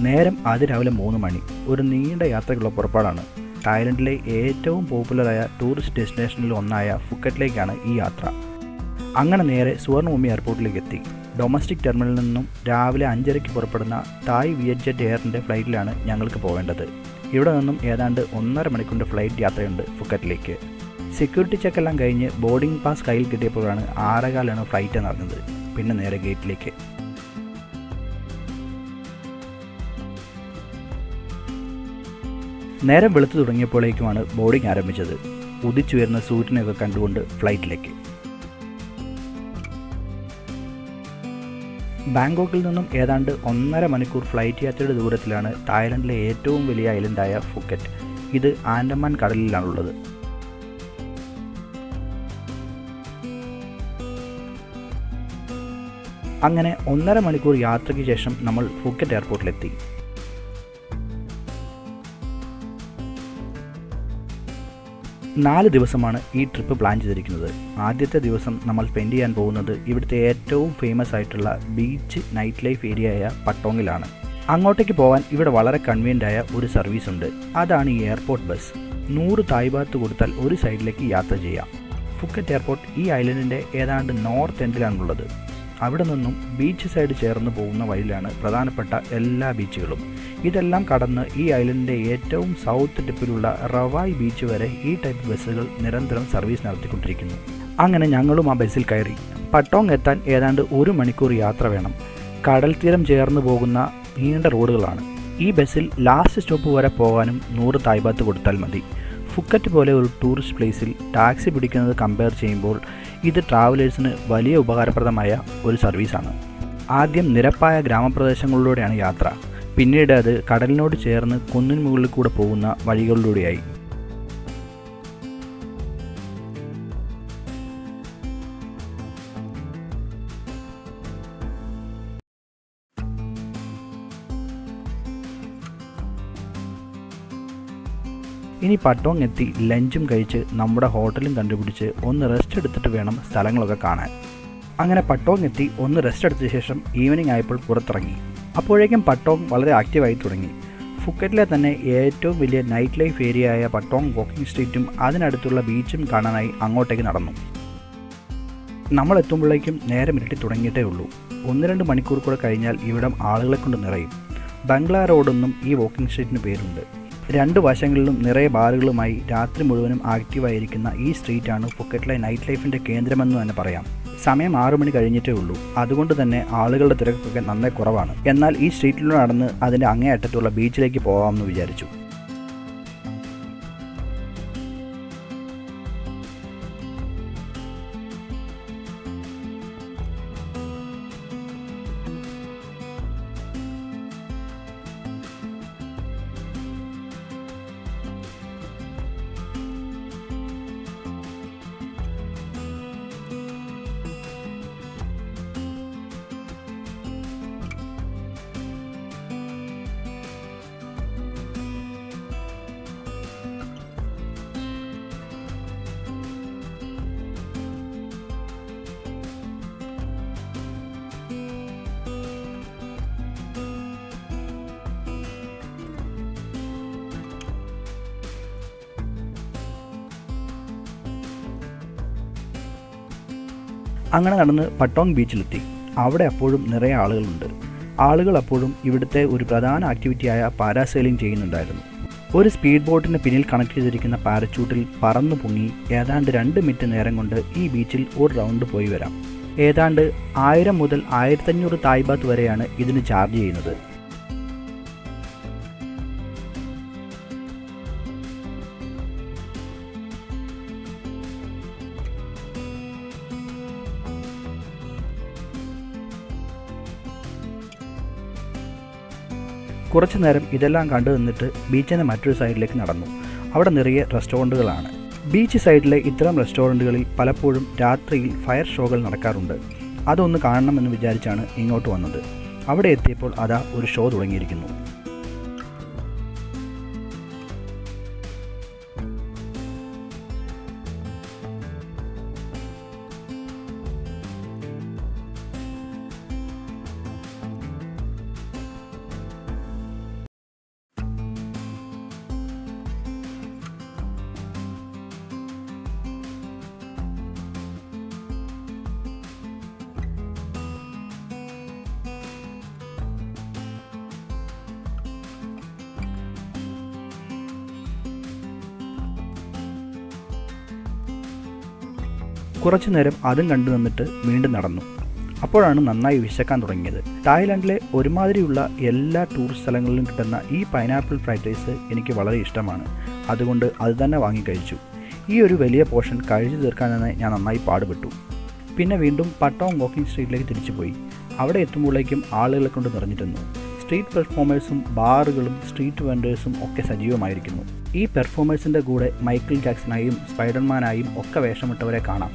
നേരം അതിരാവിലെ 3 മണി. ഒരു നീണ്ട യാത്രയ്ക്കുള്ള പുറപ്പാടാണ്. തായ്ലൻഡിലെ ഏറ്റവും പോപ്പുലറായ ടൂറിസ്റ്റ് ഡെസ്റ്റിനേഷനിൽ ഒന്നായ ഫുക്കറ്റിലേക്കാണ് ഈ യാത്ര. അങ്ങനെ നേരെ സുവർണഭൂമി എയർപോർട്ടിലേക്ക് എത്തി. ഡൊമസ്റ്റിക് ടെർമിനലിൽ നിന്നും രാവിലെ 5:30 പുറപ്പെടുന്ന തായ് വിയറ്റ്ജെറ്റ് എയറിൻ്റെ ഫ്ലൈറ്റിലാണ് ഞങ്ങൾക്ക് പോവേണ്ടത്. ഇവിടെ നിന്നും ഏതാണ്ട് 1.5 മണിക്കൂറിൻ്റെ ഫ്ലൈറ്റ് യാത്രയുണ്ട് ഫുക്കറ്റിലേക്ക്. സെക്യൂരിറ്റി ചെക്കെല്ലാം കഴിഞ്ഞ് ബോർഡിംഗ് പാസ് കയ്യിൽ കിട്ടിയപ്പോഴാണ് 6:15 ഫ്ലൈറ്റ് എന്നറിഞ്ഞത്. പിന്നെ നേരെ ഗേറ്റിലേക്ക്. നേരം വെളുത്തു തുടങ്ങിയപ്പോഴേക്കുമാണ് ബോർഡിംഗ് ആരംഭിച്ചത്. ഉദിച്ചുയരുന്ന സൂര്യനെയൊക്കെ കണ്ടുകൊണ്ട് ഫ്ലൈറ്റിലേക്ക്. ബാങ്കോക്കിൽ നിന്നും ഏതാണ്ട് 1.5 മണിക്കൂർ ഫ്ലൈറ്റ് യാത്രയുടെ ദൂരത്തിലാണ് തായ്ലൻഡിലെ ഏറ്റവും വലിയ ഐലൻഡായ ഫുക്കറ്റ്. ഇത് ആൻഡമാൻ കടലിലാണുള്ളത്. അങ്ങനെ 1.5 മണിക്കൂർ യാത്രയ്ക്ക് ശേഷം നമ്മൾ ഫുക്കറ്റ് എയർപോർട്ടിലെത്തി. 4 ദിവസമാണ് ഈ ട്രിപ്പ് പ്ലാൻ ചെയ്തിരിക്കുന്നത്. ആദ്യത്തെ ദിവസം നമ്മൾ സ്പെൻഡ് ചെയ്യാൻ പോകുന്നത് ഇവിടുത്തെ ഏറ്റവും ഫേമസ് ആയിട്ടുള്ള ബീച്ച് നൈറ്റ് ലൈഫ് ഏരിയയായ പട്ടോങ്ങിലാണ്. അങ്ങോട്ടേക്ക് പോകാൻ ഇവിടെ വളരെ കൺവീനിയൻ്റ് ആയ ഒരു സർവീസ് ഉണ്ട്. അതാണ് ഈ എയർപോർട്ട് ബസ്. 100 തായ് ബാത്ത് കൊടുത്താൽ ഒരു സൈഡിലേക്ക് യാത്ര ചെയ്യാം. ഫുക്കറ്റ് എയർപോർട്ട് ഈ ഐലൻഡിൻ്റെ ഏതാണ്ട് നോർത്ത് എൻഡിലാണുള്ളത്. അവിടെ നിന്നും ബീച്ച് സൈഡ് ചേർന്ന് പോകുന്ന വഴിയിലാണ് പ്രധാനപ്പെട്ട എല്ലാ ബീച്ചുകളും. ഇതെല്ലാം കടന്ന് ഈ ഐലൻഡിൻ്റെ ഏറ്റവും സൗത്ത് ടിപ്പിലുള്ള റവായ് ബീച്ച് വരെ ഈ ടൈപ്പ് ബസ്സുകൾ നിരന്തരം സർവീസ് നടത്തിക്കൊണ്ടിരിക്കുന്നു. അങ്ങനെ ഞങ്ങളും ആ ബസ്സിൽ കയറി. പട്ടോങ് എത്താൻ ഏതാണ്ട് 1 മണിക്കൂർ യാത്ര വേണം. കടൽ തീരം ചേർന്ന് പോകുന്ന നീണ്ട റോഡുകളാണ്. ഈ ബസ്സിൽ ലാസ്റ്റ് സ്റ്റോപ്പ് വരെ പോകാനും 100 തായ് ബാത്ത് കൊടുത്താൽ മതി. ഫുക്കറ്റ് പോലെ ഒരു ടൂറിസ്റ്റ് പ്ലേസിൽ ടാക്സി പിടിക്കുന്നത് കമ്പയർ ചെയ്യുമ്പോൾ ഇത് ട്രാവലേഴ്സിന് വലിയ ഉപകാരപ്രദമായ ഒരു സർവീസാണ്. ആദ്യം നിരപ്പായ ഗ്രാമപ്രദേശങ്ങളിലൂടെയാണ് യാത്ര. പിന്നീട് അത് കടലിനോട് ചേർന്ന് കുന്നിൻ മുകളിൽ കൂടെ പോകുന്ന വഴികളിലൂടെയായി. ഇനി പട്ടോങ് എത്തി ലഞ്ചും കഴിച്ച് നമ്മുടെ ഹോട്ടലും കണ്ടുപിടിച്ച് ഒന്ന് റെസ്റ്റ് എടുത്തിട്ട് വേണം സ്ഥലങ്ങളൊക്കെ കാണാൻ. അങ്ങനെ പട്ടോങ് എത്തി ഒന്ന് റെസ്റ്റ് എടുത്ത ശേഷം ഈവനിങ് ആയപ്പോൾ പുറത്തിറങ്ങി. അപ്പോഴേക്കും പട്ടോങ് വളരെ ആക്റ്റീവായി തുടങ്ങി. ഫുക്കറ്റിലെ തന്നെ ഏറ്റവും വലിയ നൈറ്റ് ലൈഫ് ഏരിയയായ പട്ടോങ് വാക്കിംഗ് സ്ട്രീറ്റും അതിനടുത്തുള്ള ബീച്ചും കാണാനായി അങ്ങോട്ടേക്ക് നടന്നു. നമ്മൾ എത്തുമ്പോഴേക്കും നേരം ഇരുട്ടി തുടങ്ങിയിട്ടേ ഉള്ളൂ. 1-2 മണിക്കൂർ കൂടെ കഴിഞ്ഞാൽ ഇവിടം ആളുകളെ കൊണ്ട് നിറയും. ബംഗ്ലാ റോഡെന്നും ഈ വാക്കിംഗ് സ്ട്രീറ്റിന് പേരുണ്ട്. 2 വശങ്ങളിലും നിറയെ ബാറുകളുമായി രാത്രി മുഴുവനും ആക്റ്റീവായിരിക്കുന്ന ഈ സ്ട്രീറ്റാണ് ഫുക്കറ്റിലെ നൈറ്റ് ലൈഫിൻ്റെ കേന്ദ്രമെന്ന് തന്നെ പറയാം. സമയം 6 മണി കഴിഞ്ഞിട്ടേ ഉള്ളൂ. അതുകൊണ്ട് തന്നെ ആളുകളുടെ തിരക്കൊക്കെ നന്നായി കുറവാണ്. എന്നാൽ ഈ സ്ട്രീറ്റിലൂടെ നടന്ന് അതിൻ്റെ അങ്ങേയറ്റത്തുള്ള ബീച്ചിലേക്ക് പോകാമെന്ന് വിചാരിച്ചു. അങ്ങനെ നടന്ന് പട്ടോങ് ബീച്ചിലെത്തി. അവിടെ അപ്പോഴും നിറയെ ആളുകളുണ്ട്. ആളുകൾ അപ്പോഴും ഇവിടുത്തെ ഒരു പ്രധാന ആക്ടിവിറ്റിയായ പാരാസെയിലിംഗ് ചെയ്യുന്നുണ്ടായിരുന്നു. ഒരു സ്പീഡ് ബോട്ടിന് പിന്നിൽ കണക്ട് ചെയ്തിരിക്കുന്ന പാരച്യൂട്ടിൽ പറന്നു പൊങ്ങി ഏതാണ്ട് 2 മിനിറ്റ് നേരം കൊണ്ട് ഈ ബീച്ചിൽ ഒരു റൗണ്ട് പോയി വരാം. ഏതാണ്ട് 1000 മുതൽ 1500 തായ് ബാത്ത് വരെയാണ് ഇതിന് ചാർജ് ചെയ്യുന്നത്. കുറച്ചു നേരം ഇതെല്ലാം കണ്ടു നിന്നിട്ട് ബീച്ചിൻ്റെ മറ്റൊരു സൈഡിലേക്ക് നടന്നു. അവിടെ നിറയെ റെസ്റ്റോറൻറ്റുകളാണ്. ബീച്ച് സൈഡിലെ ഇത്തരം റെസ്റ്റോറൻറ്റുകളിൽ പലപ്പോഴും രാത്രിയിൽ ഫയർ ഷോകൾ നടക്കാറുണ്ട്. അതൊന്ന് കാണണമെന്ന് വിചാരിച്ചാണ് ഇങ്ങോട്ട് വന്നത്. അവിടെ എത്തിയപ്പോൾ അതാ ഒരു ഷോ തുടങ്ങിയിരിക്കുന്നു. കുറച്ചു നേരം അതും കണ്ടു നിന്നിട്ട് വീണ്ടും നടന്നു. അപ്പോഴാണ് നന്നായി വിശക്കാൻ തുടങ്ങിയത്. തായ്ലാൻഡിലെ ഒരുമാതിരിയുള്ള എല്ലാ ടൂറിസ്റ്റ് സ്ഥലങ്ങളിലും കിട്ടുന്ന ഈ പൈനാപ്പിൾ ഫ്രൈഡ് റൈസ് എനിക്ക് വളരെ ഇഷ്ടമാണ്. അതുകൊണ്ട് അത് തന്നെ വാങ്ങിക്കഴിച്ചു. ഈ ഒരു വലിയ പോർഷൻ കഴിച്ചു തീർക്കാനെന്ന് ഞാൻ നന്നായി പാടുപെട്ടു. പിന്നെ വീണ്ടും പട്ടോങ് വാക്കിംഗ് സ്ട്രീറ്റിലേക്ക് തിരിച്ചുപോയി. അവിടെ എത്തുമ്പോഴേക്കും ആളുകളെ കൊണ്ട് നിറഞ്ഞിരുന്നു. സ്ട്രീറ്റ് പെർഫോമേഴ്സും ബാറുകളും സ്ട്രീറ്റ് വെൻഡേഴ്സും ഒക്കെ സജീവമായിരിക്കുന്നു. ഈ പെർഫോമേഴ്സിൻ്റെ കൂടെ മൈക്കിൾ ജാക്സനായും സ്പൈഡർമാനായും ഒക്കെ വേഷമിട്ടവരെ കാണാം.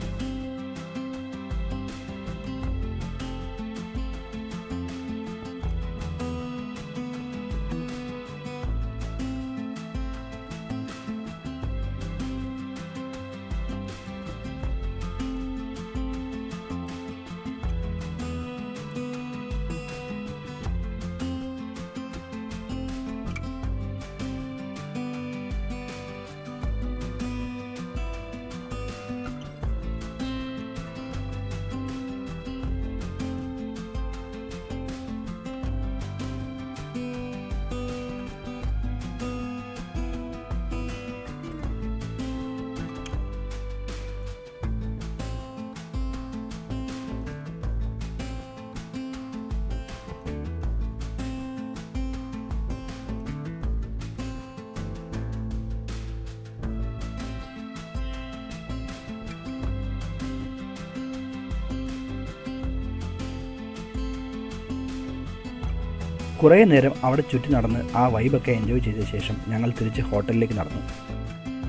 കുറേ നേരം അവിടെ ചുറ്റി നടന്ന് ആ വൈബൊക്കെ എൻജോയ് ചെയ്ത ശേഷം ഞങ്ങൾ തിരിച്ച് ഹോട്ടലിലേക്ക് നടന്നു.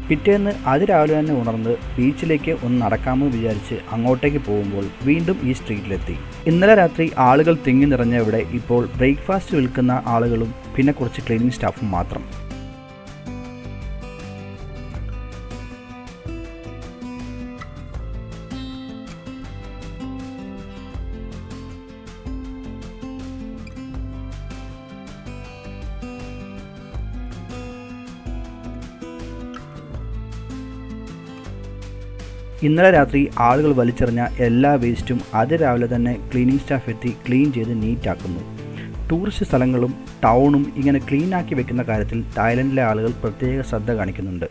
പിറ്റേന്ന് അതിരാവിലെ തന്നെ ഉണർന്ന് ബീച്ചിലേക്ക് ഒന്ന് നടക്കാമെന്ന് വിചാരിച്ച് അങ്ങോട്ടേക്ക് പോകുമ്പോൾ വീണ്ടും ഈ സ്ട്രീറ്റിലെത്തി. ഇന്നലെ രാത്രി ആളുകൾ തിങ്ങി നിറഞ്ഞ ഇവിടെ ഇപ്പോൾ ബ്രേക്ക്ഫാസ്റ്റ് വിൽക്കുന്ന ആളുകളും പിന്നെ കുറച്ച് ക്ലീനിങ് സ്റ്റാഫും മാത്രം. ഇന്നലെ രാത്രി ആളുകൾ വലിച്ചെറിഞ്ഞ എല്ലാ വേസ്റ്റും അതിരാവിലെ തന്നെ ക്ലീനിങ് സ്റ്റാഫ് എത്തി ക്ലീൻ ചെയ്ത് നീറ്റാക്കുന്നു. ടൂറിസ്റ്റ് സ്ഥലങ്ങളും ടൗണും ഇങ്ങനെ ക്ലീനാക്കി വെക്കുന്ന കാര്യത്തിൽ തായ്ലൻഡിലെ ആളുകൾ പ്രത്യേക ശ്രദ്ധ കാണിക്കുന്നുണ്ട്.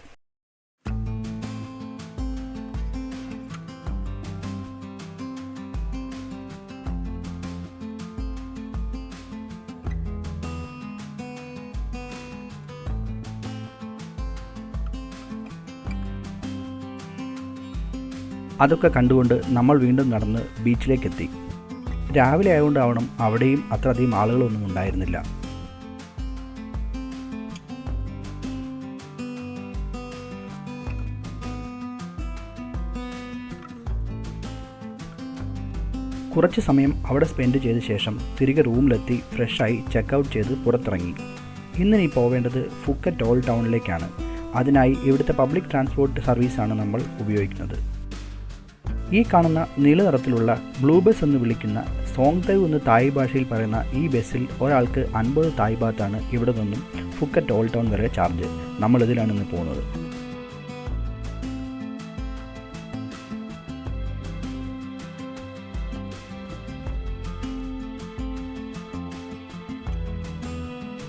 അതൊക്കെ കണ്ടുകൊണ്ട് നമ്മൾ വീണ്ടും നടന്ന് ബീച്ചിലേക്കെത്തി. രാവിലെ ആയതുകൊണ്ടാവണം അവിടെയും അത്രയധികം ആളുകളൊന്നും ഉണ്ടായിരുന്നില്ല. കുറച്ച് സമയം അവിടെ സ്പെൻഡ് ചെയ്ത ശേഷം തിരികെ റൂമിലെത്തി ഫ്രഷായി ചെക്കൗട്ട് ചെയ്ത് പുറത്തിറങ്ങി. ഇന്നിനി പോവേണ്ടത് ഫുക്കറ്റ് ഓൾഡ് ടൗണിലേക്കാണ്. അതിനായി ഇവിടുത്തെ പബ്ലിക് ട്രാൻസ്പോർട്ട് സർവീസാണ് നമ്മൾ ഉപയോഗിക്കുന്നത്. ഈ കാണുന്ന നീല നിറത്തിലുള്ള ബ്ലൂ ബസ് എന്ന് വിളിക്കുന്ന സോങ് തൈവ് എന്ന് തായ് ഭാഷയിൽ പറയുന്ന ഈ ബസ്സിൽ ഒരാൾക്ക് 50 തായ് ബാത്താണ് ഇവിടെ നിന്നും ഫുക്കറ്റ് ഓൾഡ് ടൗൺ വരെ ചാർജ്. നമ്മളിതിലാണ് ഇന്ന് പോകുന്നത്.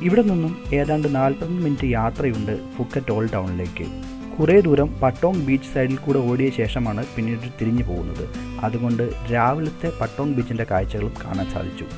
ഇവിടെ നിന്നും ഏതാണ്ട് 40 മിനിറ്റ് യാത്രയുണ്ട് ഫുക്കറ്റ് ഓൾഡ് ടൗണിലേക്ക്. കുറേ ദൂരം പട്ടോങ് ബീച്ച് സൈഡിൽ കൂടെ ഓടിയ ശേഷമാണ് പിന്നീട് തിരിഞ്ഞു പോകുന്നത്. അതുകൊണ്ട് രാവിലത്തെ പട്ടോങ് ബീച്ചിൻ്റെ കാഴ്ചകളും കാണാൻ സാധിച്ചു.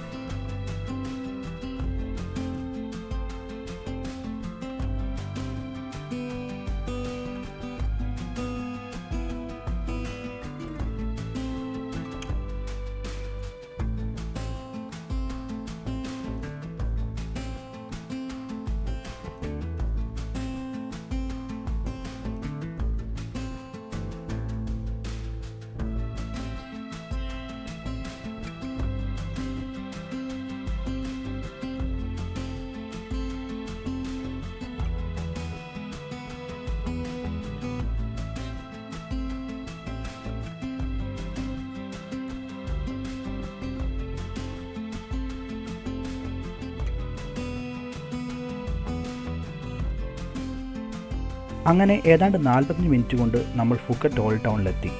അങ്ങനെ ഏതാണ്ട് 45 മിനിറ്റ് കൊണ്ട് നമ്മൾ ഫുക്കറ്റ് ഓൾഡ് ടൗണിലെത്തി.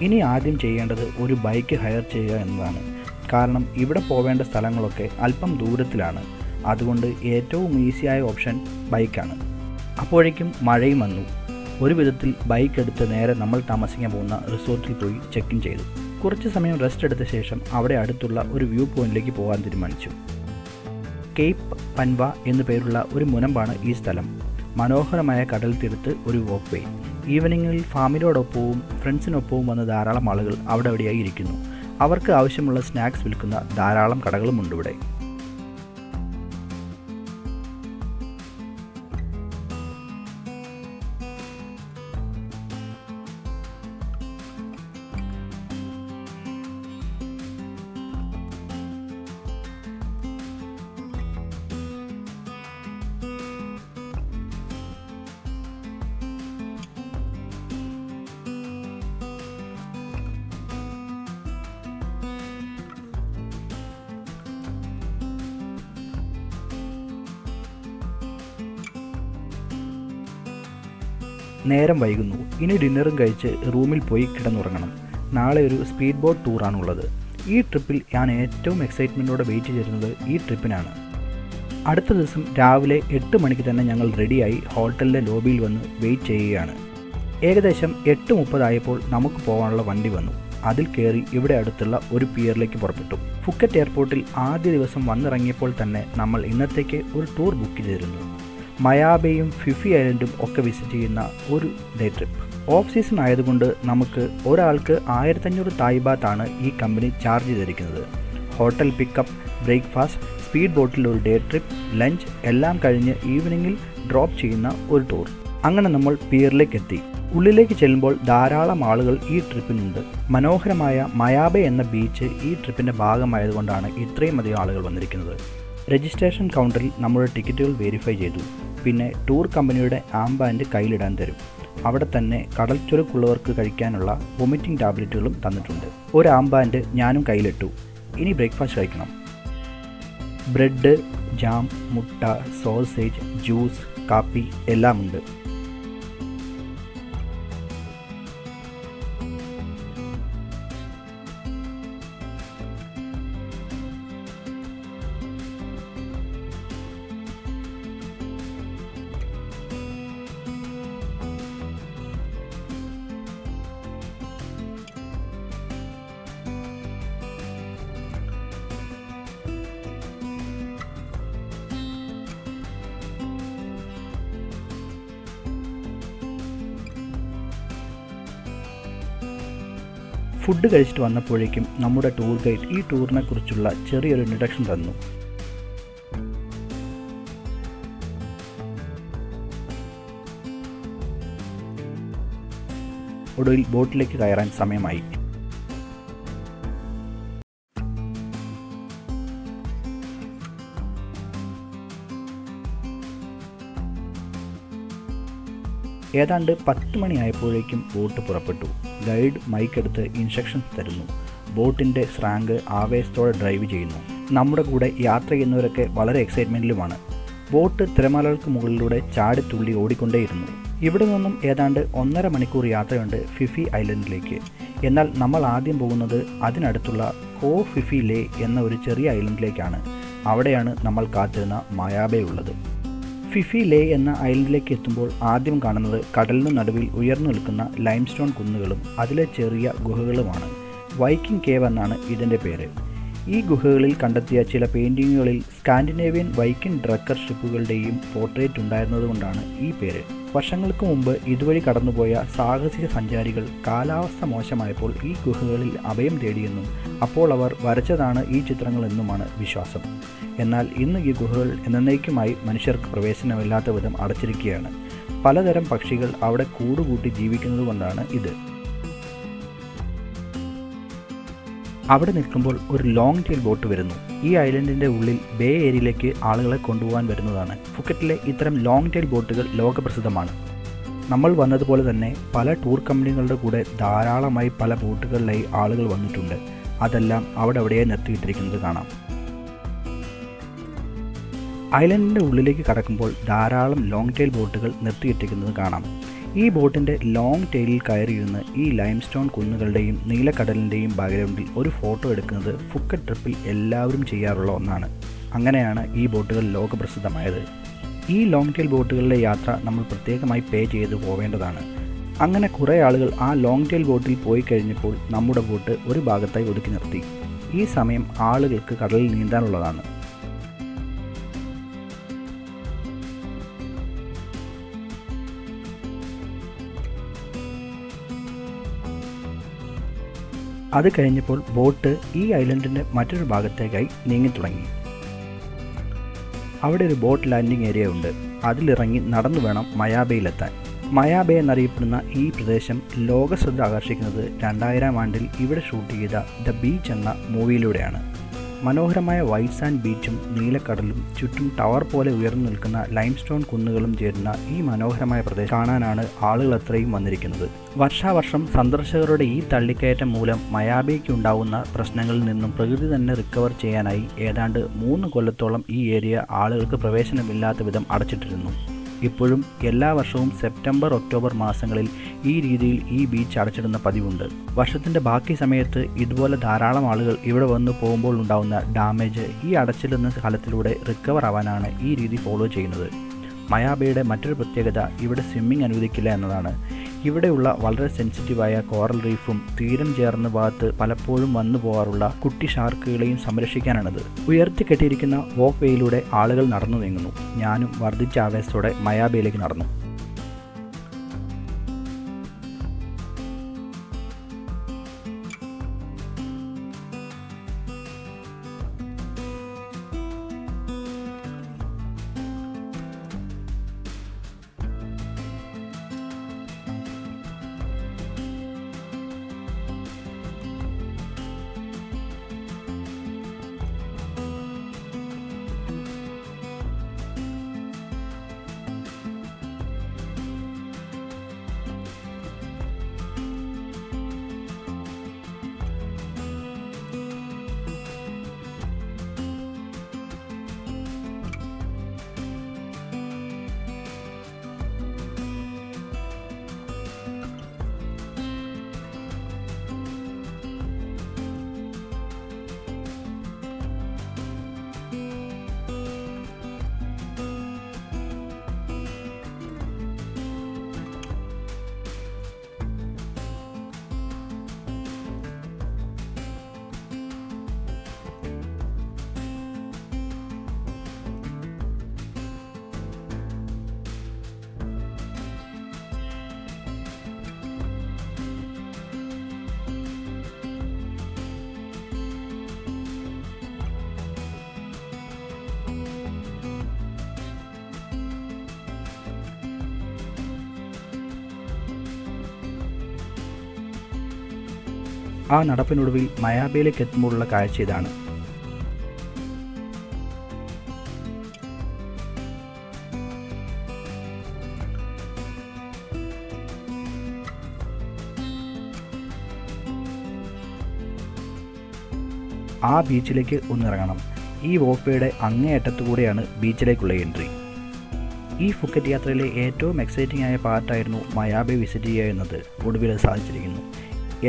ഇനി ആദ്യം ചെയ്യേണ്ടത് ഒരു ബൈക്ക് ഹയർ ചെയ്യുക എന്നതാണ്. കാരണം ഇവിടെ പോവേണ്ട സ്ഥലങ്ങളൊക്കെ അല്പം ദൂരത്തിലാണ്. അതുകൊണ്ട് ഏറ്റവും ഈസിയായ ഓപ്ഷൻ ബൈക്കാണ്. അപ്പോഴേക്കും മഴയും വന്നു. ഒരു വിധത്തിൽ ബൈക്ക് എടുത്ത് നേരെ നമ്മൾ താമസിക്കാൻ പോകുന്ന റിസോർട്ടിൽ പോയി ചെക്ക് ഇൻ ചെയ്തു. കുറച്ച് സമയം റെസ്റ്റ് എടുത്ത ശേഷം അവിടെ അടുത്തുള്ള ഒരു വ്യൂ പോയിന്റിലേക്ക് പോകാൻ തീരുമാനിച്ചു. കേപ്പ് പൻവ എന്നു പേരുള്ള ഒരു മുനമ്പാണ് ഈ സ്ഥലം. മനോഹരമായ കടൽ തീരത്ത് ഒരു വോക്ക് വേ. ഈവനിങ്ങിൽ ഫാമിലിയോടൊപ്പവും ഫ്രണ്ട്സിനൊപ്പവും വന്ന ധാരാളം ആളുകൾ അവിടെയായി ഇരിക്കുന്നു. അവർക്ക് ആവശ്യമുള്ള സ്നാക്സ് വിൽക്കുന്ന ധാരാളം കടകളുമുണ്ട് ഇവിടെ. നേരം വൈകുന്നു. ഇനി ഡിന്നറും കഴിച്ച് റൂമിൽ പോയി കിടന്നുറങ്ങണം. നാളെ ഒരു സ്പീഡ് ബോട്ട് ടൂറാണുള്ളത്. ഈ ട്രിപ്പിൽ ഞാൻ ഏറ്റവും എക്സൈറ്റ്മെൻറ്റോടെ വെയിറ്റ് ചെയ്യുന്നത് ഈ ട്രിപ്പിനാണ്. അടുത്ത ദിവസം രാവിലെ 8 മണിക്ക് തന്നെ ഞങ്ങൾ റെഡിയായി ഹോട്ടലിൻ്റെ ലോബിയിൽ വന്ന് വെയിറ്റ് ചെയ്യുകയാണ്. ഏകദേശം 8:30 ആയപ്പോൾ നമുക്ക് പോകാനുള്ള വണ്ടി വന്നു. അതിൽ കയറി ഇവിടെ അടുത്തുള്ള ഒരു പിയറിലേക്ക് പുറപ്പെട്ടു. ഫുക്കറ്റ് എയർപോർട്ടിൽ ആദ്യ ദിവസം വന്നിറങ്ങിയപ്പോൾ തന്നെ നമ്മൾ ഇന്നത്തേക്ക് ഒരു ടൂർ ബുക്ക് ചെയ്തിരുന്നു. മയാബയും ഫിഫി ഐലൻഡും ഒക്കെ വിസിറ്റ് ചെയ്യുന്ന ഒരു ഡേ ട്രിപ്പ്. ഓഫ് സീസൺ ആയതുകൊണ്ട് നമുക്ക് ഒരാൾക്ക് 1500 തായ് ബാത്ത് ആണ് ഈ കമ്പനി ചാർജ് ചെയ്തിരിക്കുന്നത്. ഹോട്ടൽ പിക്കപ്പ്, ബ്രേക്ക്ഫാസ്റ്റ്, സ്പീഡ് ബോട്ടിൽ ഒരു ഡേ ട്രിപ്പ്, ലഞ്ച് എല്ലാം കഴിഞ്ഞ് ഈവനിങ്ങിൽ ഡ്രോപ്പ് ചെയ്യുന്ന ഒരു ടൂർ. അങ്ങനെ നമ്മൾ പിയറിലേക്ക് എത്തി. ഉള്ളിലേക്ക് ചെല്ലുമ്പോൾ ധാരാളം ആളുകൾ ഈ ട്രിപ്പിനുണ്ട്. മനോഹരമായ മയാബെ എന്ന ബീച്ച് ഈ ട്രിപ്പിൻ്റെ ഭാഗമായതുകൊണ്ടാണ് ഇത്രയും അധികം ആളുകൾ വന്നിരിക്കുന്നത്. രജിസ്ട്രേഷൻ കൗണ്ടറിൽ നമ്മുടെ ടിക്കറ്റുകൾ വെരിഫൈ ചെയ്തു. പിന്നെ ടൂർ കമ്പനിയുടെ ആംബാൻഡ് കയ്യിലിടാൻ തരും. അവിടെ തന്നെ കടൽച്ചൊരുക്കുള്ളവർക്ക് കഴിക്കാനുള്ള വൊമിറ്റിംഗ് ടാബ്ലറ്റുകളും തന്നിട്ടുണ്ട്. ഒരു ആംബാൻഡ് ഞാനും കയ്യിലിട്ടു. ഇനി ബ്രേക്ക്ഫാസ്റ്റ് കഴിക്കണം. ബ്രെഡ്, ജാം, മുട്ട, സോസേജ്, ജ്യൂസ്, കാപ്പി എല്ലാം ഉണ്ട്. ഫുഡ് കഴിച്ചിട്ട് വന്നപ്പോഴേക്കും നമ്മുടെ ടൂർ ഗൈഡ് ഈ ടൂറിനെ കുറിച്ചുള്ള ചെറിയൊരു ഇൻട്രഡക്ഷൻ തന്നു. ഒടുവിൽ ബോട്ടിലേക്ക് കയറാൻ സമയമായി. ഏതാണ്ട് 10 മണിയായപ്പോഴേക്കും ബോട്ട് പുറപ്പെട്ടു. ഗൈഡ് മൈക്കെടുത്ത് ഇൻസ്ട്രക്ഷൻസ് തരുന്നു. ബോട്ടിൻ്റെ സ്രാങ്ക് ആവേശത്തോടെ ഡ്രൈവ് ചെയ്യുന്നു. നമ്മുടെ കൂടെ യാത്ര ചെയ്യുന്നവരൊക്കെ വളരെ എക്സൈറ്റ്മെൻറ്റിലുമാണ്. ബോട്ട് തിരമാലകൾക്ക് മുകളിലൂടെ ചാടിത്തുള്ളി ഓടിക്കൊണ്ടേയിരുന്നു. ഇവിടെ നിന്നും ഏതാണ്ട് 1.5 മണിക്കൂർ യാത്രയുണ്ട് ഫിഫി ഐലൻഡിലേക്ക്. എന്നാൽ നമ്മൾ ആദ്യം പോകുന്നത് അതിനടുത്തുള്ള കോ ഫിഫി ലേ എന്ന ഒരു ചെറിയ ഐലൻഡിലേക്കാണ്. അവിടെയാണ് നമ്മൾ കാത്തിരുന്ന മയാബെ ഉള്ളത്. ഫിഫി ലേ എന്ന ഐലൻഡിലേക്ക് എത്തുമ്പോൾ ആദ്യം കാണുന്നത് കടലിന് നടുവിൽ ഉയർന്നു നിൽക്കുന്ന ലൈംസ്റ്റോൺ കുന്നുകളും അതിലെ ചെറിയ ഗുഹകളുമാണ്. വൈക്കിംഗ് കേവ് എന്നാണ് ഇതിൻ്റെ പേര്. ഈ ഗുഹകളിൽ കണ്ടെത്തിയ ചില പെയിൻറ്റിങ്ങുകളിൽ സ്കാൻഡിനേവിയൻ വൈക്കിംഗ് ഡ്രക്കർ ഷിപ്പുകളുടെയും പോർട്രേറ്റ് ഉണ്ടായിരുന്നതുകൊണ്ടാണ് ഈ പേര്. വർഷങ്ങൾക്ക് മുമ്പ് ഇതുവഴി കടന്നുപോയ സാഹസിക സഞ്ചാരികൾ കാലാവസ്ഥ മോശമായപ്പോൾ ഈ ഗുഹകളിൽ അഭയം തേടിയെന്നും അപ്പോൾ അവർ വരച്ചതാണ് ഈ ചിത്രങ്ങളെന്നുമാണ് വിശ്വാസം. എന്നാൽ ഇന്ന് ഈ ഗുഹകൾ എന്നേക്കുമായി മനുഷ്യർക്ക് പ്രവേശനമില്ലാത്ത വിധം അടച്ചിരിക്കുകയാണ്. പലതരം പക്ഷികൾ അവിടെ കൂടുകൂട്ടി ജീവിക്കുന്നതുകൊണ്ടാണ് ഇത്. അവിടെ നിൽക്കുമ്പോൾ ഒരു ലോങ് ടെയിൽ ബോട്ട് വരുന്നു. ഈ ഐലൻഡിൻ്റെ ഉള്ളിൽ ബേ ഏരിയയിലേക്ക് ആളുകളെ കൊണ്ടുപോകാൻ വരുന്നതാണ്. ഫുക്കറ്റിലെ ഇത്തരം ലോങ് ടെയിൽ ബോട്ടുകൾ ലോകപ്രസിദ്ധമാണ്. നമ്മൾ വന്നതുപോലെ തന്നെ പല ടൂർ കമ്പനികളുടെ കൂടെ ധാരാളമായി പല ബോട്ടുകളിലായി ആളുകൾ വന്നിട്ടുണ്ട്. അതെല്ലാം അവിടെയെ നിർത്തിയിട്ടിരിക്കുന്നത് കാണാം. ഐലൻഡിൻ്റെ ഉള്ളിലേക്ക് കടക്കുമ്പോൾ ധാരാളം ലോങ് ടെയിൽ ബോട്ടുകൾ നിർത്തിയിട്ടിരിക്കുന്നത് കാണാം. ഈ ബോട്ടിൻ്റെ ലോങ് ടെയിലിൽ കയറിയിരുന്ന് ഈ ലൈംസ്റ്റോൺ കുന്നുകളുടെയും നീലക്കടലിൻ്റെയും ബാക്ക്ഗ്രൗണ്ടിൽ ഒരു ഫോട്ടോ എടുക്കുന്നത് ഫുക്കറ്റ് ട്രിപ്പിൽ എല്ലാവരും ചെയ്യാറുള്ള ഒന്നാണ്. അങ്ങനെയാണ് ഈ ബോട്ടുകൾ ലോകപ്രസിദ്ധമായത്. ഈ ലോങ് ടെയിൽ ബോട്ടുകളിലെ യാത്ര നമ്മൾ പ്രത്യേകമായി പേ ചെയ്ത് പോവേണ്ടതാണ്. അങ്ങനെ കുറേ ആളുകൾ ആ ലോങ് ടെയിൽ ബോട്ടിൽ പോയി കഴിഞ്ഞപ്പോൾ നമ്മുടെ ബോട്ട് ഒരു ഭാഗത്തായി ഒതുക്കി നിർത്തി. ഈ സമയം ആളുകൾക്ക് കടലിൽ നീന്താനുള്ളതാണ്. അത് കഴിഞ്ഞപ്പോൾ ബോട്ട് ഈ ഐലൻഡിൻ്റെ മറ്റൊരു ഭാഗത്തേക്കായി നീങ്ങി തുടങ്ങി. അവിടെ ഒരു ബോട്ട് ലാൻഡിംഗ് ഏരിയ ഉണ്ട്. അതിലിറങ്ങി നടന്നു വേണം മയാബയിലെത്താൻ. മയാബേ എന്നറിയപ്പെടുന്ന ഈ പ്രദേശം ലോകശ്രദ്ധ ആകർഷിക്കുന്നത് 2000 ആണ്ടിൽ ഇവിടെ ഷൂട്ട് ചെയ്ത ദ ബീച്ച് എന്ന മൂവിയിലൂടെയാണ്. മനോഹരമായ വൈറ്റ് സാൻഡ് ബീച്ചും നീലക്കടലും ചുറ്റും ടവർ പോലെ ഉയർന്നു നിൽക്കുന്ന ലൈംസ്റ്റോൺ കുന്നുകളും ചേരുന്ന ഈ മനോഹരമായ പ്രദേശം കാണാനാണ് ആളുകൾ അത്രയും വന്നിരിക്കുന്നത്. വർഷാവർഷം സന്ദർശകരുടെ ഈ തള്ളിക്കയറ്റം മൂലം മയാബേക്ക് ഉണ്ടാകുന്ന പ്രശ്നങ്ങളിൽ നിന്നും പ്രകൃതി തന്നെ റിക്കവർ ചെയ്യാനായി ഏതാണ്ട് 3 കൊല്ലത്തോളം ഈ ഏരിയ ആളുകൾക്ക് പ്രവേശനമില്ലാത്ത വിധം അടച്ചിട്ടിരുന്നു. ഇപ്പോഴും എല്ലാ വർഷവും സെപ്റ്റംബർ ഒക്ടോബർ മാസങ്ങളിൽ ഈ രീതിയിൽ ഈ ബീച്ച് അടച്ചിടുന്ന പതിവുണ്ട്. വർഷത്തിൻ്റെ ബാക്കി സമയത്ത് ഇതുപോലെ ധാരാളം ആളുകൾ ഇവിടെ വന്ന് പോകുമ്പോൾ ഉണ്ടാകുന്ന ഡാമേജ് ഈ അടച്ചിടുന്ന കാലത്തിലൂടെ റിക്കവർ ആവാനാണ് ഈ രീതി ഫോളോ ചെയ്യുന്നത്. മയാബേയുടെ മറ്റൊരു പ്രത്യേകത ഇവിടെ സ്വിമ്മിംഗ് അനുവദിക്കില്ല എന്നതാണ്. ഇവിടെയുള്ള വളരെ സെൻസിറ്റീവായ കോറൽ റീഫും തീരം ചേർന്ന ഭാഗത്ത് പലപ്പോഴും വന്നു പോകാറുള്ള കുട്ടി ഷാർക്കുകളെയും സംരക്ഷിക്കാനാണിത്. ഉയർത്തിക്കെട്ടിയിരിക്കുന്ന വോക്ക് വേയിലൂടെ ആളുകൾ നടന്നു നീങ്ങുന്നു. ഞാനും വർദ്ധിച്ച ആവേശത്തോടെ മയാബേയിലേക്ക് നടന്നു. ആ നടപ്പിനൊടുവിൽ മയാബേയിലേക്ക് എത്തുമ്പോഴുള്ള കാഴ്ച ഇതാണ്. ആ ബീച്ചിലേക്ക് ഒന്നിറങ്ങണം. ഈ വോക്ക്വേയുടെ അങ്ങേയറ്റത്തുകൂടെയാണ് ബീച്ചിലേക്കുള്ള എൻട്രി. ഈ ഫുക്കറ്റ് യാത്രയിലെ ഏറ്റവും എക്സൈറ്റിംഗ് ആയ പാർട്ടായിരുന്നു മയാബേ വിസിറ്റ് ചെയ്യുക എന്നത്. ഒടുവിൽ സാധിച്ചിരിക്കുന്നു.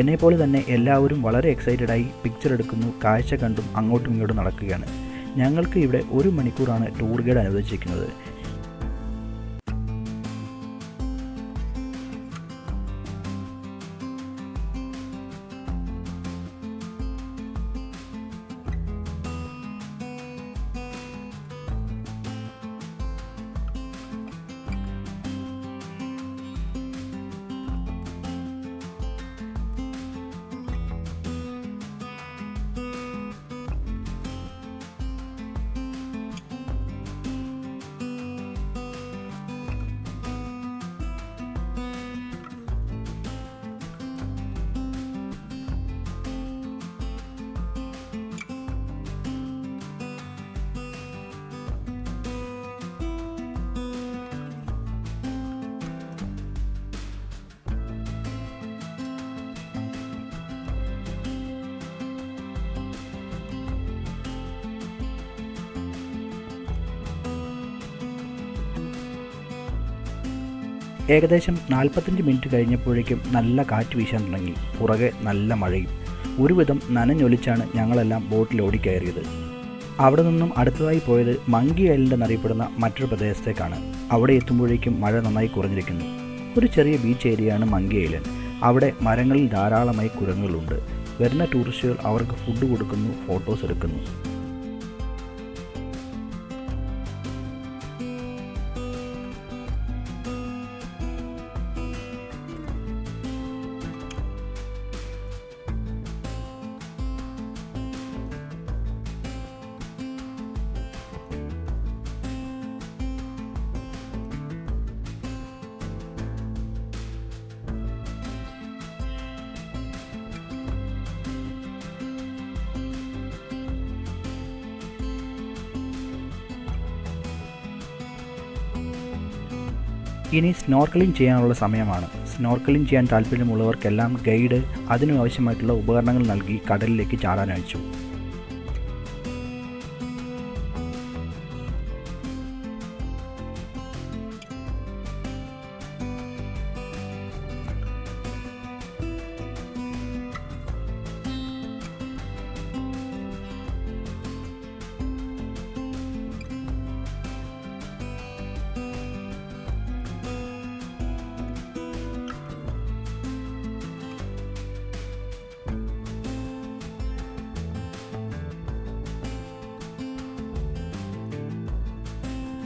എന്നെപ്പോലെ തന്നെ എല്ലാവരും വളരെ എക്സൈറ്റഡായി പിക്ചർ എടുക്കുന്നു, കാഴ്ച കണ്ടും അങ്ങോട്ടും ഇങ്ങോട്ടും നടക്കുകയാണ്. ഞങ്ങൾക്ക് ഇവിടെ 1 മണിക്കൂറാണ് ടൂർ ഗൈഡ് അനുവദിച്ചിരിക്കുന്നത്. ഏകദേശം 45 മിനിറ്റ് കഴിഞ്ഞപ്പോഴേക്കും നല്ല കാറ്റ് വീശാൻ തുടങ്ങി. പുറകെ നല്ല മഴയും. ഒരുവിധം നനഞ്ഞൊലിച്ചാണ് ഞങ്ങളെല്ലാം ബോട്ടിൽ ഓടിക്കയറിയത്. അവിടെ നിന്നും അടുത്തതായി പോയത് മങ്കി ഐലൻഡ് എന്നറിയപ്പെടുന്ന മറ്റൊരു പ്രദേശത്തേക്കാണ്. അവിടെ എത്തുമ്പോഴേക്കും മഴ നന്നായി കുറഞ്ഞിരിക്കുന്നു. ഒരു ചെറിയ ബീച്ച് ഏരിയയാണ് മങ്കി ഐലൻഡ്. അവിടെ മരങ്ങളിൽ ധാരാളമായി കുരങ്ങുകളുണ്ട്. വരുന്ന ടൂറിസ്റ്റുകൾ അവർക്ക് ഫുഡ് കൊടുക്കുന്നു, ഫോട്ടോസ് എടുക്കുന്നു. ഇനി സ്നോർക്കലിംഗ് ചെയ്യാനുള്ള സമയമാണ്. സ്നോർക്കലിംഗ് ചെയ്യാൻ താല്പര്യമുള്ളവർക്കെല്ലാം ഗൈഡ് അതിനു ആവശ്യമായിട്ടുള്ള ഉപകരണങ്ങൾ നൽകി കടലിലേക്ക് ചാടാൻ അയച്ചു.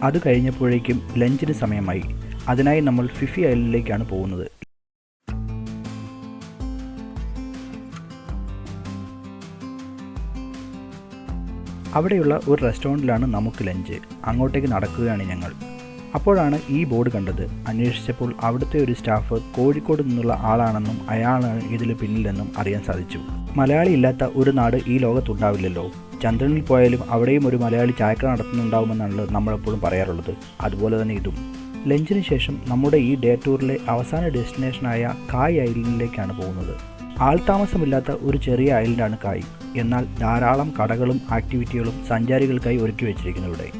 അത് കഴിഞ്ഞപ്പോഴേക്കും ലഞ്ചിന് സമയമായി. അതിനായി നമ്മൾ ഫിഫി ഐലൻഡിലേക്കാണ് പോകുന്നത്. അവിടെയുള്ള ഒരു റെസ്റ്റോറൻറ്റിലാണ് നമുക്ക് ലഞ്ച്. അങ്ങോട്ടേക്ക് നടക്കുകയാണ് ഞങ്ങൾ. അപ്പോഴാണ് ഈ ബോർഡ് കണ്ടത്. അന്വേഷിച്ചപ്പോൾ അവിടുത്തെ ഒരു സ്റ്റാഫ് കോഴിക്കോട് നിന്നുള്ള ആളാണെന്നും അയാളാണ് ഇതിൽ പിന്നിലെന്നും അറിയാൻ സാധിച്ചു. മലയാളി ഇല്ലാത്ത ഒരു നാട് ഈ ലോകത്തുണ്ടാവില്ലല്ലോ. ചന്ദ്രനിൽ പോയാലും അവിടെയും ഒരു മലയാളി ചായക്കട നടത്തുന്നുണ്ടാവുമെന്നാണ് നമ്മളെപ്പോഴും പറയാറുള്ളത്. അതുപോലെ തന്നെ ഇതും. ലഞ്ചിന് ശേഷം നമ്മുടെ ഈ ഡേ ടൂറിലെ അവസാന ഡെസ്റ്റിനേഷനായ കായ് ഐലൻഡിലേക്കാണ് പോകുന്നത്. ആൾതാമസമില്ലാത്ത ഒരു ചെറിയ ഐലൻഡാണ് കായ്. എന്നാൽ ധാരാളം കടകളും ആക്ടിവിറ്റികളും സഞ്ചാരികൾക്കായി ഒരുക്കി വെച്ചിരിക്കുന്നു ഇവിടെ.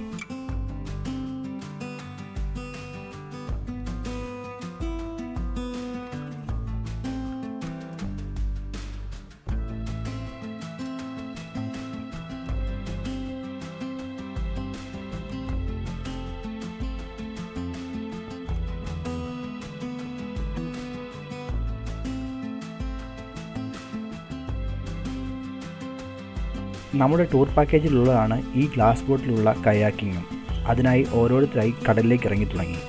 നമ്മുടെ ടൂർ പാക്കേജിലുള്ളതാണ് ഈ ഗ്ലാസ് ബോട്ടിലുള്ള കയാക്കിങ്ങും. അതിനായി ഓരോരുത്തരായി കടലിലേക്ക് ഇറങ്ങി തുടങ്ങി.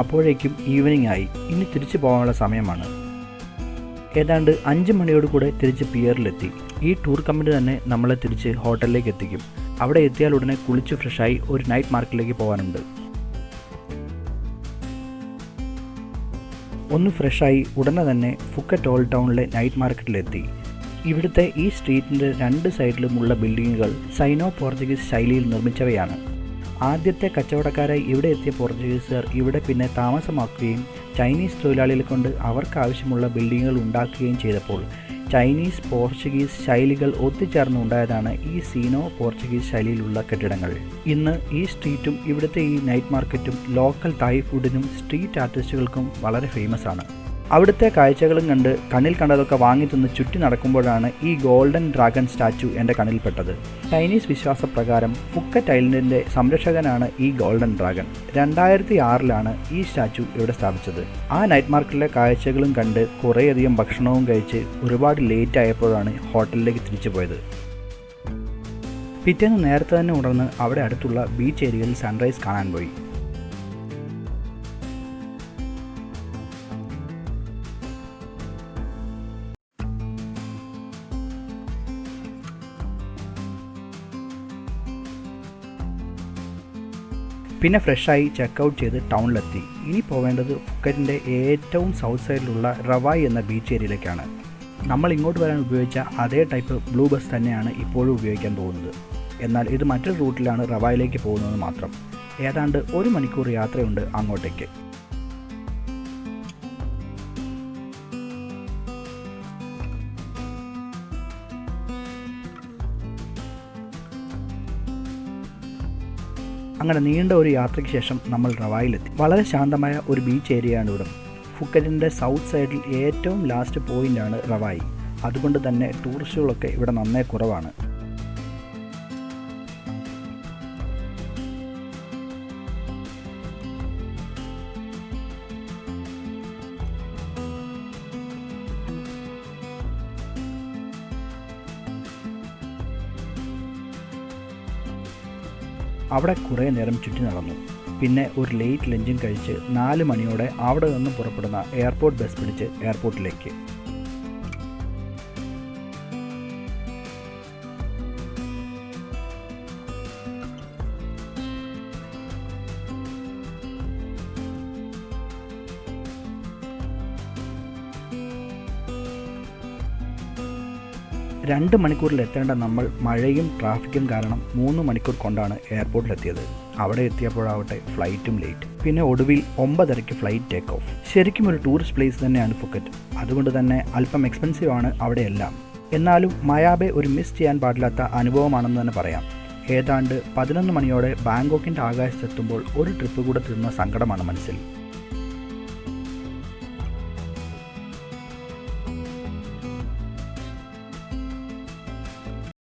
അപ്പോഴേക്കും ഈവനിങ് ആയി. ഇനി തിരിച്ചു പോകാനുള്ള സമയമാണ്. ഏതാണ്ട് 5 മണിയോട് കൂടെ തിരിച്ച് പിയറിലെത്തി. ഈ ടൂർ കമ്പനി തന്നെ നമ്മളെ തിരിച്ച് ഹോട്ടലിലേക്ക് എത്തിക്കും. അവിടെ എത്തിയാൽ ഉടനെ കുളിച്ച് ഫ്രഷായി ഒരു നൈറ്റ് മാർക്കറ്റിലേക്ക് പോകാനുണ്ട്. ഒന്ന് ഫ്രഷായി ഉടനെ തന്നെ ഫുക്കറ്റ് ഓൾഡ് ടൗണിലെ നൈറ്റ് മാർക്കറ്റിലെത്തി. ഇവിടുത്തെ ഈ സ്ട്രീറ്റിൻ്റെ 2 സൈഡിലുമുള്ള ബിൽഡിങ്ങുകൾ സൈനോ പോർച്ചുഗീസ് ശൈലിയിൽ നിർമ്മിച്ചവയാണ്. ആദ്യത്തെ കച്ചവടക്കാരായി ഇവിടെ എത്തിയ പോർച്ചുഗീസുകാർ ഇവിടെ പിന്നെ താമസമാക്കുകയും ചൈനീസ് തൊഴിലാളികളെ കൊണ്ട് അവർക്ക് ആവശ്യമുള്ള ബിൽഡിങ്ങുകൾ ഉണ്ടാക്കുകയും ചെയ്തപ്പോൾ ചൈനീസ് പോർച്ചുഗീസ് ശൈലികൾ ഒത്തുചേർന്നുണ്ടായതാണ് ഈ സീനോ പോർച്ചുഗീസ് ശൈലിയിലുള്ള കെട്ടിടങ്ങൾ. ഇന്ന് ഈ സ്ട്രീറ്റും ഇവിടുത്തെ ഈ നൈറ്റ് മാർക്കറ്റും ലോക്കൽ തായ് ഫുഡിനും സ്ട്രീറ്റ് ആർട്ടിസ്റ്റുകൾക്കും വളരെ ഫേമസ് ആണ്. അവിടുത്തെ കാഴ്ചകളും കണ്ട് കണ്ണിൽ കണ്ടതൊക്കെ വാങ്ങി തിന്ന് ചുറ്റി നടക്കുമ്പോഴാണ് ഈ ഗോൾഡൻ ഡ്രാഗൺ സ്റ്റാച്ചു എൻ്റെ കണ്ണിൽപ്പെട്ടത്. ചൈനീസ് വിശ്വാസപ്രകാരം ഫുക്കറ്റ് ഐലൻഡിൻ്റെ സംരക്ഷകനാണ് ഈ ഗോൾഡൻ ഡ്രാഗൺ. 2006 ഈ സ്റ്റാച്ചു ഇവിടെ സ്ഥാപിച്ചത്. ആ നൈറ്റ് മാർക്കറ്റിലെ കാഴ്ചകളും കണ്ട് കുറേയധികം ഭക്ഷണവും കഴിച്ച് ഒരുപാട് ലേറ്റ് ആയപ്പോഴാണ് ഹോട്ടലിലേക്ക് തിരിച്ചു പോയത്. പിറ്റേന്ന് നേരത്തെ തന്നെ ഉണർന്ന് അവിടെ അടുത്തുള്ള ബീച്ച് ഏരിയയിൽ സൺറൈസ് കാണാൻ പോയി. പിന്നെ ഫ്രഷായി ചെക്കൗട്ട് ചെയ്ത് ടൗണിലെത്തി. ഇനി പോവേണ്ടത് ഫുക്കറ്റിൻ്റെ ഏറ്റവും സൗത്ത് സൈഡിലുള്ള റവായ് എന്ന ബീച്ച് ഏരിയയിലേക്കാണ്. നമ്മൾ ഇങ്ങോട്ട് വരാൻ ഉപയോഗിച്ച അതേ ടൈപ്പ് ബ്ലൂ ബസ് തന്നെയാണ് ഇപ്പോഴും ഉപയോഗിക്കാൻ പോകുന്നത്. എന്നാൽ ഇത് മറ്റൊരു റൂട്ടിലാണ് റവായിലേക്ക് പോകുന്നത് മാത്രം. ഏതാണ്ട് 1 മണിക്കൂർ യാത്രയുണ്ട് അങ്ങോട്ടേക്ക്. അങ്ങനെ നീണ്ട ഒരു യാത്രയ്ക്ക് ശേഷം നമ്മൾ റവായിലെത്തി. വളരെ ശാന്തമായ ഒരു ബീച്ച് ഏരിയയാണ് ഇവിടെ. ഫുക്കറ്റിൻ്റെ സൗത്ത് സൈഡിൽ ഏറ്റവും ലാസ്റ്റ് പോയിൻ്റാണ് റവായി. അതുകൊണ്ട് തന്നെ ടൂറിസ്റ്റുകളൊക്കെ ഇവിടെ നന്നേ കുറവാണ്. അവിടെ കുറേ നേരം ചുറ്റി നടന്നു. പിന്നെ ഒരു ലേറ്റ് ലഞ്ചും കഴിച്ച് 4 മണിയോടെ അവിടെ നിന്നും പുറപ്പെടുന്ന എയർപോർട്ട് ബസ് പിടിച്ച് എയർപോർട്ടിലേക്ക്. രണ്ട് മണിക്കൂറിൽ എത്തേണ്ട നമ്മൾ മഴയും ട്രാഫിക്കും കാരണം 3 മണിക്കൂർ കൊണ്ടാണ് എയർപോർട്ടിലെത്തിയത്. അവിടെ എത്തിയപ്പോഴാവട്ടെ ഫ്ലൈറ്റും ലേറ്റ്. പിന്നെ ഒടുവിൽ 9:30 ഫ്ലൈറ്റ് ടേക്ക് ഓഫ്. ശരിക്കും ഒരു ടൂറിസ്റ്റ് പ്ലേസ് തന്നെയാണ് ഫുക്കറ്റ്. അതുകൊണ്ട് തന്നെ അല്പം എക്സ്പെൻസീവ് ആണ് അവിടെയെല്ലാം. എന്നാലും മയാബെ ഒരു മിസ് ചെയ്യാൻ പാടില്ലാത്ത അനുഭവമാണെന്ന് തന്നെ പറയാം. ഏതാണ്ട് 11 മണിയോടെ ബാങ്കോക്കിൻ്റെ ആകാശത്തെത്തുമ്പോൾ ഒരു ട്രിപ്പ് കൂടെ തീർന്ന സങ്കടമാണ് മനസ്സിൽ.